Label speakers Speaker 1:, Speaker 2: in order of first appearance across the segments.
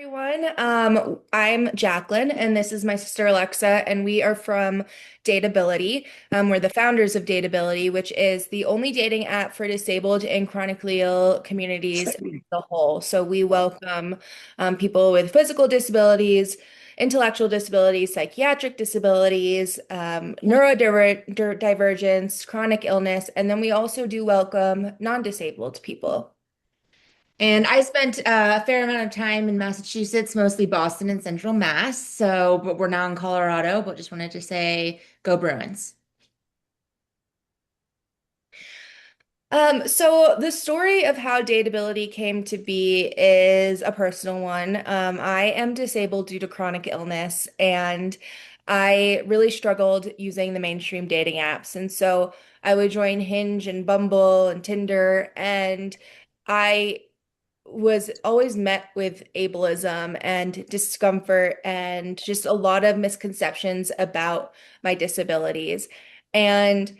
Speaker 1: Everyone. I'm Jacqueline, and this is my sister Alexa, and we are from Dateability. We're the founders of Dateability, which is the only dating app for disabled and chronically ill communities as a whole. So we welcome people with physical disabilities, intellectual disabilities, psychiatric disabilities, neurodivergence, chronic illness, and then we also do welcome non-disabled people.
Speaker 2: And I spent a fair amount of time in Massachusetts, mostly Boston and Central Mass. But we're now in Colorado, but just wanted to say, go Bruins.
Speaker 1: So the story of how Dateability came to be is a personal one. I am disabled due to chronic illness, and I really struggled using the mainstream dating apps. And so I would join Hinge and Bumble and Tinder, and I was always met with ableism and discomfort and just a lot of misconceptions about my disabilities. And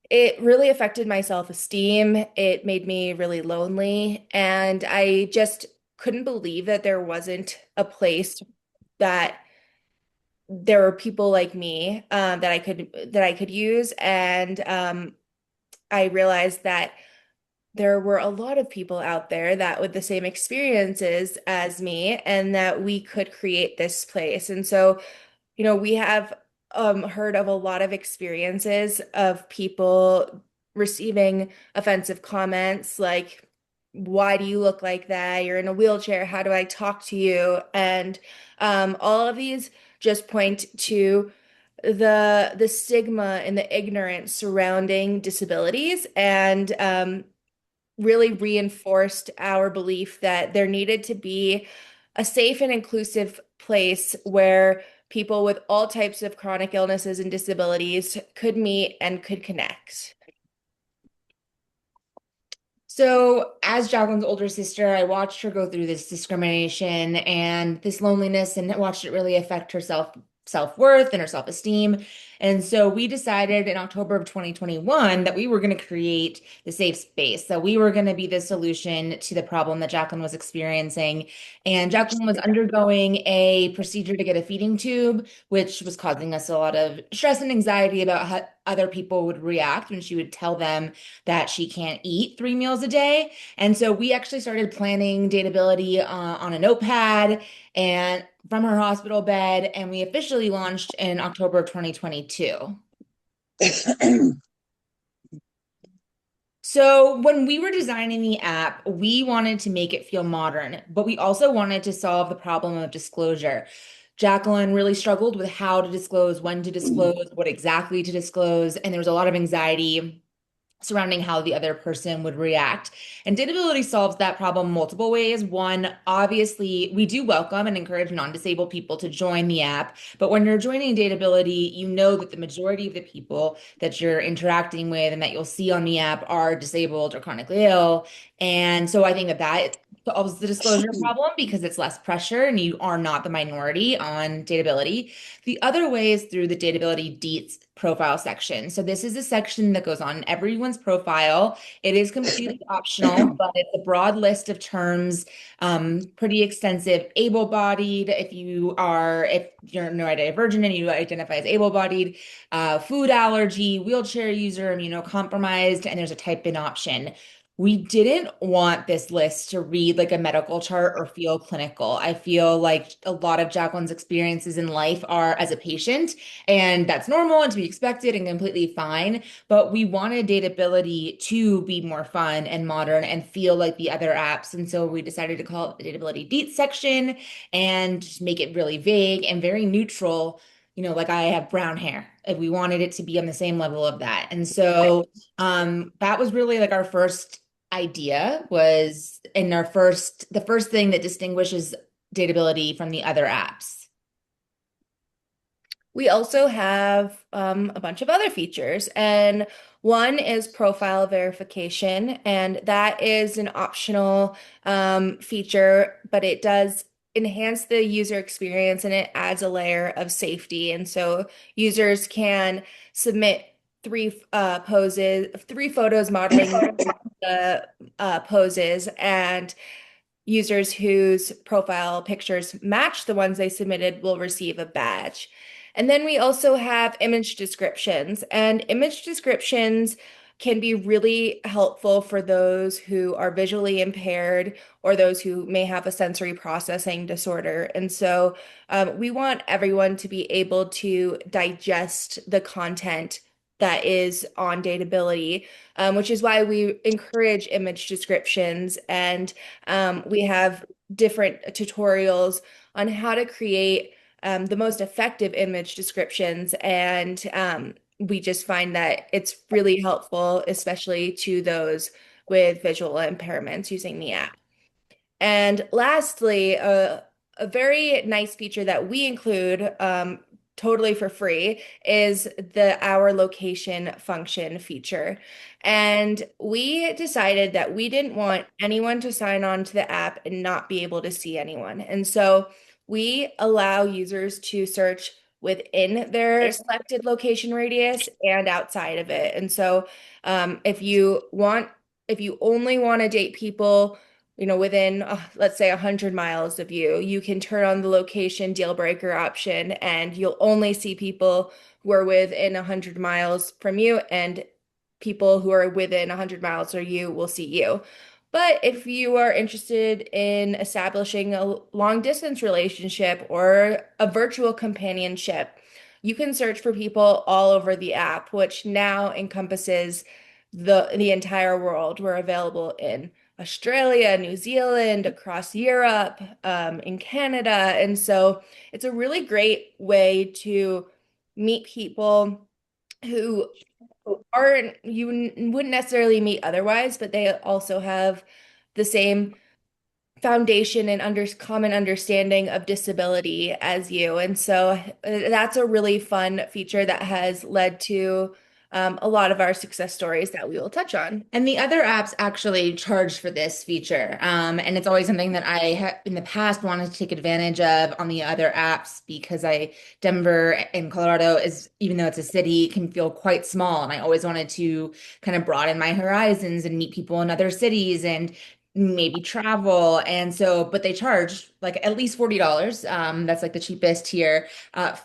Speaker 1: it really affected my self-esteem. It made me really lonely. And I just couldn't believe that there wasn't a place that there were people like me that I could use. And I realized that there were a lot of people out there that with the same experiences as me, and that we could create this place. And so we have heard of a lot of experiences of people receiving offensive comments like, why do you look like that? You're in a wheelchair. How do I talk to you? And all of these just point to the stigma and the ignorance surrounding disabilities, and really reinforced our belief that there needed to be a safe and inclusive place where people with all types of chronic illnesses and disabilities could meet and could connect.
Speaker 2: So, as Jacqueline's older sister, I watched her go through this discrimination and this loneliness and watched it really affect her self-worth and her self-esteem. And so we decided in October of 2021 that we were going to create the safe space, that we were going to be the solution to the problem that Jacqueline was experiencing. And Jacqueline was undergoing a procedure to get a feeding tube, which was causing us a lot of stress and anxiety about how other people would react when she would tell them that she can't eat 3 meals a day. And so we actually started planning dateability on a notepad and from her hospital bed, and we officially launched in October of 2022. So when we were designing the app, we wanted to make it feel modern, but we also wanted to solve the problem of disclosure. Jacqueline really struggled with how to disclose, when to disclose, what exactly to disclose, and there was a lot of anxiety surrounding how the other person would react. And Dateability solves that problem multiple ways. One, obviously, we do welcome and encourage non-disabled people to join the app. But when you're joining Dateability, you know that the majority of the people that you're interacting with and that you'll see on the app are disabled or chronically ill. And so I think that that solves the disclosure problem because it's less pressure and you are not the minority on Dateability. The other way is through the Dateability Deets profile section. So this is a section that goes on everyone's profile. It is completely optional, but it's a broad list of terms, pretty extensive. Able-bodied, if you're neurodivergent and you identify as able-bodied, food allergy, wheelchair user, immunocompromised, and there's a type in option. We didn't want this list to read like a medical chart or feel clinical. I feel like a lot of Jacqueline's experiences in life are as a patient, and that's normal and to be expected and completely fine. But we wanted Dateability to be more fun and modern and feel like the other apps. And so we decided to call it the Dateability Deets section and just make it really vague and very neutral. Like I have brown hair. If we wanted it to be on the same level of that. And so that was really like our first idea was in the first thing that distinguishes Dateability from the other apps.
Speaker 1: We also have a bunch of other features, and one is profile verification, and that is an optional feature, but it does enhance the user experience and it adds a layer of safety. And so users can submit three photos modeling the poses, and users whose profile pictures match the ones they submitted will receive a badge. And then we also have image descriptions, and image descriptions can be really helpful for those who are visually impaired or those who may have a sensory processing disorder. And so we want everyone to be able to digest the content that is on Dateability, which is why we encourage image descriptions. And we have different tutorials on how to create the most effective image descriptions. And we just find that it's really helpful, especially to those with visual impairments using the app. And lastly, a very nice feature that we include totally for free is the Our Location function feature. And we decided that we didn't want anyone to sign on to the app and not be able to see anyone. And so we allow users to search within their selected location radius and outside of it. And so if you only want to date people within, let's say 100 miles of you, you can turn on the location deal breaker option and you'll only see people who are within 100 miles from you, and people who are within 100 miles of you will see you. But if you are interested in establishing a long distance relationship or a virtual companionship, you can search for people all over the app, which now encompasses the entire world. We're available in Australia, New Zealand, across Europe, in Canada. And so it's a really great way to meet people who aren't wouldn't necessarily meet otherwise, but they also have the same foundation and common understanding of disability as you. And so that's a really fun feature that has led to a lot of our success stories that we will touch on.
Speaker 2: And the other apps actually charge for this feature. And it's always something that I have in the past wanted to take advantage of on the other apps because Denver in Colorado is, even though it's a city, can feel quite small. And I always wanted to kind of broaden my horizons and meet people in other cities and maybe travel. And so, but they charge like at least $40. That's like the cheapest here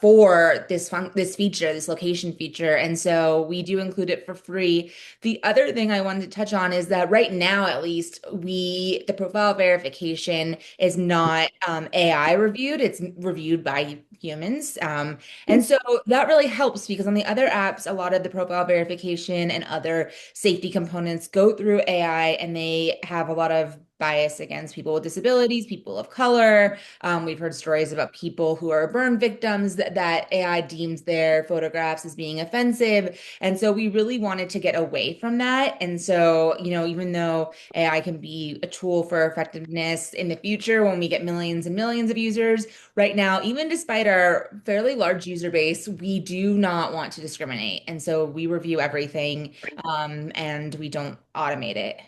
Speaker 2: for this feature, this location feature. And so we do include it for free. The other thing I wanted to touch on is that right now, at least, the profile verification is not AI reviewed, it's reviewed by humans. And so that really helps because on the other apps, a lot of the profile verification and other safety components go through AI and they have a lot of bias against people with disabilities, people of color. We've heard stories about people who are burn victims that AI deems their photographs as being offensive. And so we really wanted to get away from that. And so, even though AI can be a tool for effectiveness in the future when we get millions and millions of users, right now, even despite our fairly large user base, we do not want to discriminate. And so we review everything, and we don't automate it.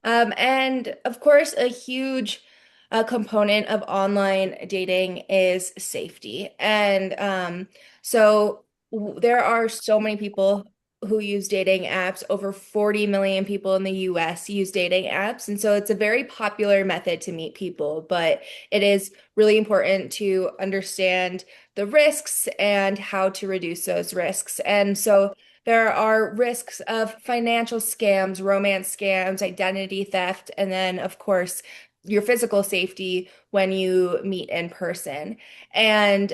Speaker 1: And of course, a huge component of online dating is safety. And there are so many people who use dating apps. Over 40 million people in the US use dating apps. And so it's a very popular method to meet people, but it is really important to understand the risks and how to reduce those risks. And so there are risks of financial scams, romance scams, identity theft, and then, of course, your physical safety when you meet in person. And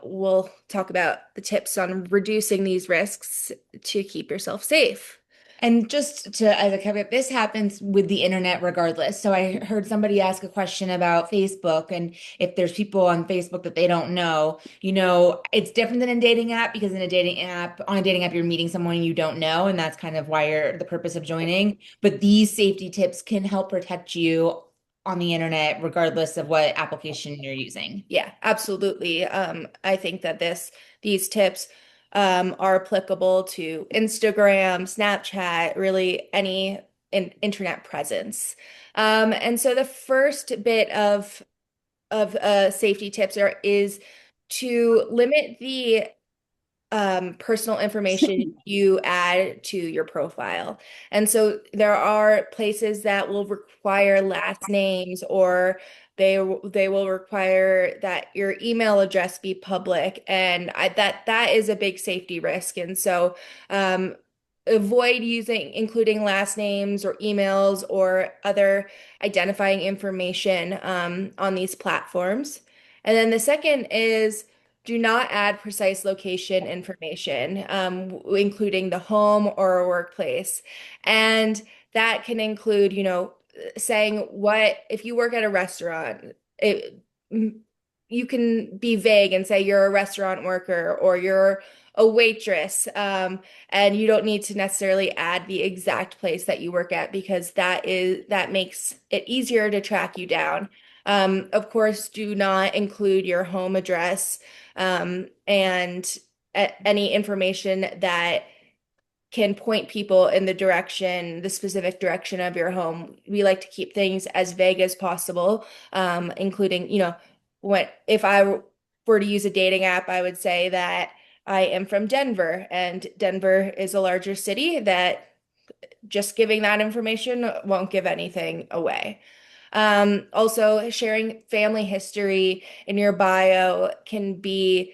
Speaker 1: we'll talk about the tips on reducing these risks to keep yourself safe.
Speaker 2: And just to, as a caveat, this happens with the internet regardless. So I heard somebody ask a question about Facebook and if there's people on Facebook that they don't know, it's different than a dating app because on a dating app, you're meeting someone you don't know, and that's kind of why you're the purpose of joining. But these safety tips can help protect you on the internet, regardless of what application you're using.
Speaker 1: Yeah, absolutely. I think that these tips are applicable to Instagram, Snapchat, really any internet presence. And so the first bit of safety tips is to limit the personal information you add to your profile. And so there are places that will require last names, or they will require that your email address be public, and that is a big safety risk. And so avoid using including last names or emails or other identifying information on these platforms. And then the second is do not add precise location information, including the home or a workplace. And that can include, saying what, if you work at a restaurant, you can be vague and say you're a restaurant worker or you're a waitress, and you don't need to necessarily add the exact place that you work at because that makes it easier to track you down. Of course, do not include your home address and any information that can point people in the specific direction of your home. We like to keep things as vague as possible, including, what if I were to use a dating app, I would say that I am from Denver, and Denver is a larger city that just giving that information won't give anything away. Also, sharing family history in your bio can be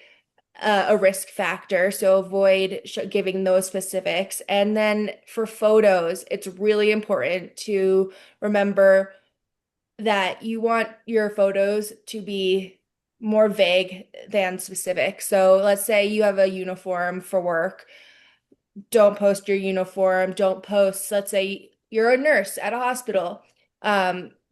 Speaker 1: a risk factor, so avoid giving those specifics. And then for photos, it's really important to remember that you want your photos to be more vague than specific. So let's say you have a uniform for work. Don't post your uniform. Don't post, let's say you're a nurse at a hospital.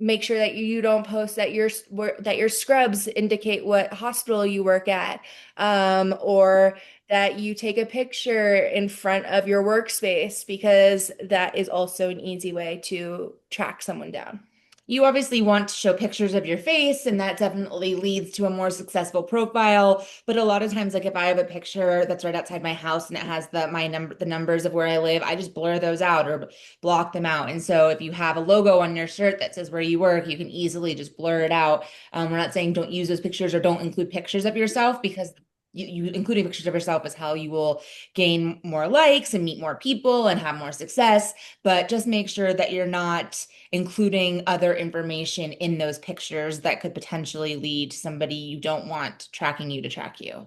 Speaker 1: Make sure that you don't post that your scrubs indicate what hospital you work at, or that you take a picture in front of your workspace because that is also an easy way to track someone down.
Speaker 2: You obviously want to show pictures of your face, and that definitely leads to a more successful profile. But a lot of times, like if I have a picture that's right outside my house and it has the numbers of where I live, I just blur those out or block them out. And so if you have a logo on your shirt that says where you work, you can easily just blur it out. We're not saying don't use those pictures or don't include pictures of yourself because you including pictures of yourself is how you will gain more likes and meet more people and have more success. But just make sure that you're not including other information in those pictures that could potentially lead to somebody you don't want tracking you to track you.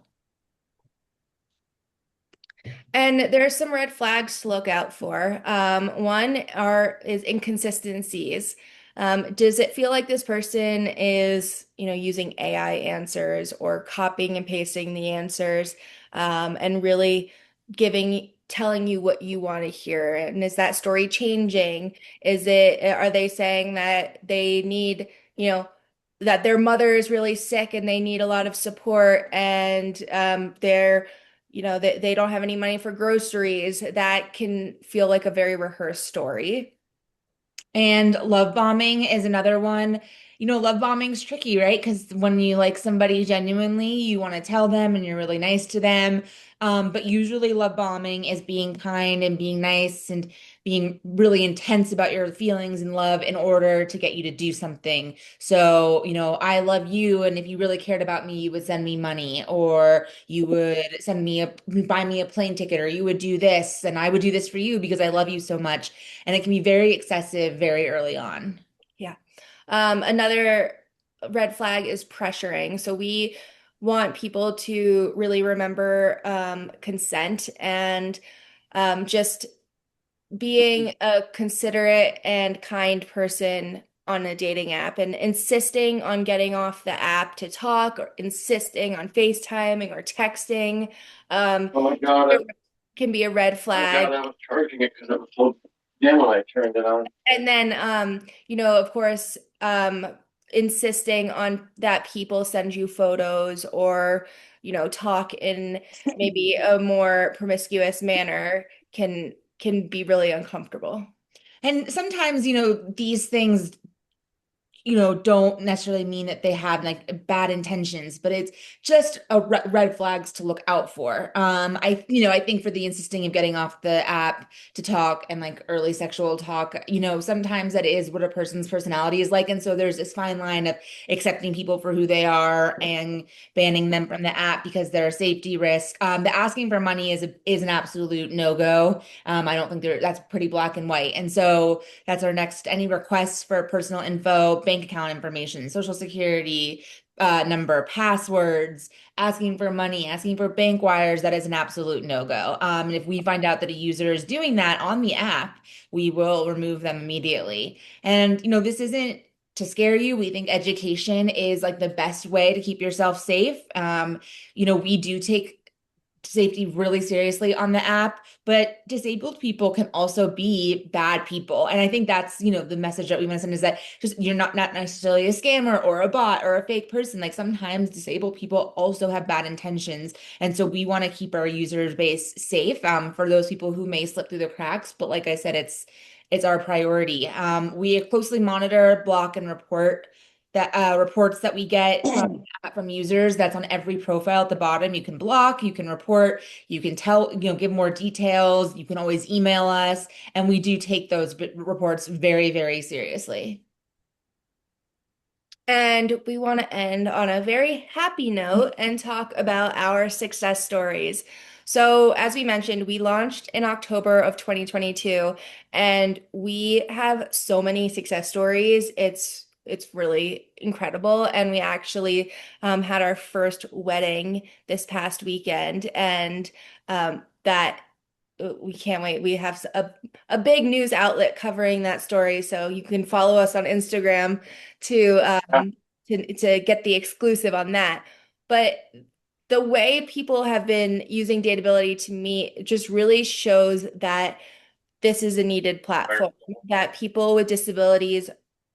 Speaker 1: And there are some red flags to look out for. One is inconsistencies. Does it feel like this person is, using AI answers or copying and pasting the answers, and really telling you what you want to hear? And is that story changing? Are they saying that they need, that their mother is really sick and they need a lot of support, and they don't have any money for groceries? That can feel like a very rehearsed story.
Speaker 2: And love bombing is another one. Love bombing's tricky, right? Because when you like somebody genuinely, you want to tell them and you're really nice to them. But usually love bombing is being kind and being nice and being really intense about your feelings and love in order to get you to do something. So, I love you, and if you really cared about me, you would send me money, or you would buy me a plane ticket, or you would do this, and I would do this for you because I love you so much. And it can be very excessive very early on.
Speaker 1: Yeah. Another red flag is pressuring. So we want people to really remember consent, and just being a considerate and kind person on a dating app, and insisting on getting off the app to talk, or insisting on FaceTiming or texting, um,
Speaker 3: Oh my God,
Speaker 1: can be a red
Speaker 3: oh my God,
Speaker 1: flag.
Speaker 3: I was charging it because it was so dim when I turned it on.
Speaker 1: And then, of course, insisting on that people send you photos, or, talk in maybe a more promiscuous manner can be really uncomfortable.
Speaker 2: And sometimes, these things don't necessarily mean that they have like bad intentions, but it's just a red flags to look out for. I think for the insisting of getting off the app to talk and like early sexual talk, sometimes that is what a person's personality is like. And so there's this fine line of accepting people for who they are and banning them from the app because they're a safety risk. The asking for money is an absolute no-go. I don't think that's pretty black and white. And so that's our next. Any requests for personal info, bank account information, social security number, passwords, asking for money, asking for bank wires, that is an absolute no-go. And if we find out that a user is doing that on the app, we will remove them immediately. And, this isn't to scare you. We think education is like the best way to keep yourself safe. We do take safety really seriously on the app, but disabled people can also be bad people. And I think that's, the message that we want to send is that just you're not necessarily a scammer or a bot or a fake person. Like sometimes disabled people also have bad intentions. And so we want to keep our user base safe for those people who may slip through the cracks. But like I said, it's our priority. We closely monitor, block, and report that reports that we get from users. That's on every profile at the bottom. You can block, you can report, you can tell, give more details. You can always email us, and we do take those reports very, very seriously.
Speaker 1: And we want to end on a very happy note and talk about our success stories. So, as we mentioned, we launched in October of 2022, and we have so many success stories. It's really incredible. And we actually had our first wedding this past weekend, and that we can't wait. We have a big news outlet covering that story, so you can follow us on Instagram to to get the exclusive on that. But the way people have been using Dateability to me just really shows that this is a needed platform, that people with disabilities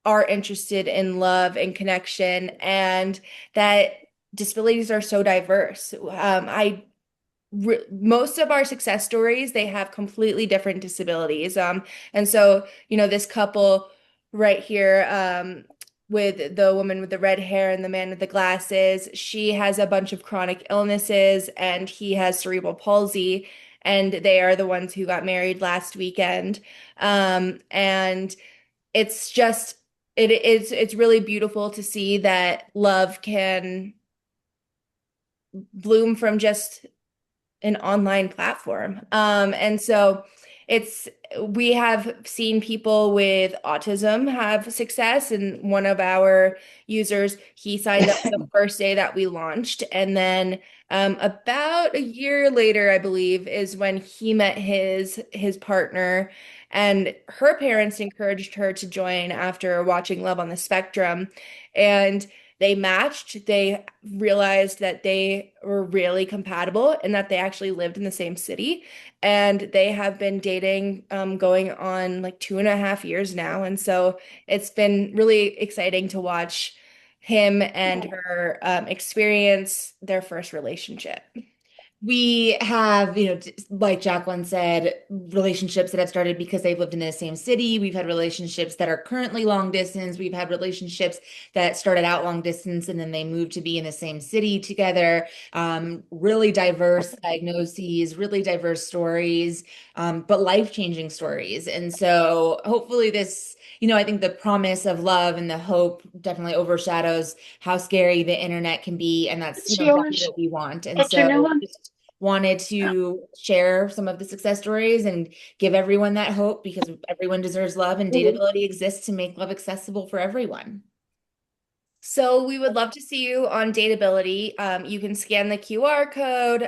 Speaker 1: are interested in love and connection, and that disabilities are so diverse. I Most of our success stories, they have completely different disabilities. And so, this couple right here, with the woman with the red hair and the man with the glasses, she has a bunch of chronic illnesses and he has cerebral palsy, and they are the ones who got married last weekend. And it's just, it's really beautiful to see that love can bloom from just an online platform. And so it's we have seen people with autism have success. And one of our users, he signed up the first day that we launched. And then about a year later, I believe, is when he met his partner. And her parents encouraged her to join after watching Love on the Spectrum. And they matched. They realized that they were really compatible and that they actually lived in the same city. And they have been dating going on like 2.5 years now. And so it's been really exciting to watch him and her experience their first relationship.
Speaker 2: We have, like Jacqueline said, relationships that have started because they've lived in the same city. We've had relationships that are currently long distance. We've had relationships that started out long distance and then they moved to be in the same city together. Really diverse diagnoses, really diverse stories, but life-changing stories. And so hopefully I think the promise of love and the hope definitely overshadows how scary the internet can be. And that's,
Speaker 3: It's
Speaker 2: exactly
Speaker 3: yours.
Speaker 2: what we want. And
Speaker 3: It's your new
Speaker 2: so
Speaker 3: one.
Speaker 2: just wanted to share some of the success stories and give everyone that hope because everyone deserves love and Dateability exists to make love accessible for everyone.
Speaker 1: So we would love to see you on Dateability. You can scan the QR code,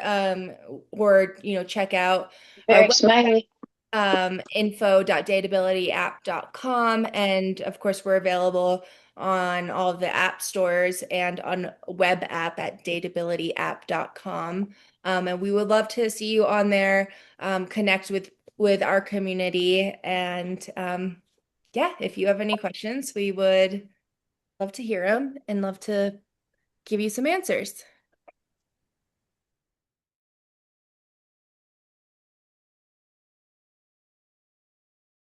Speaker 1: or check out our
Speaker 3: Very smiley.
Speaker 1: info.dateabilityapp.com. And of course, we're available on all of the app stores and on web app at dateabilityapp.com. And we would love to see you on there, connect with our community. And yeah, if you have any questions, we would love to hear them and love to give you some answers.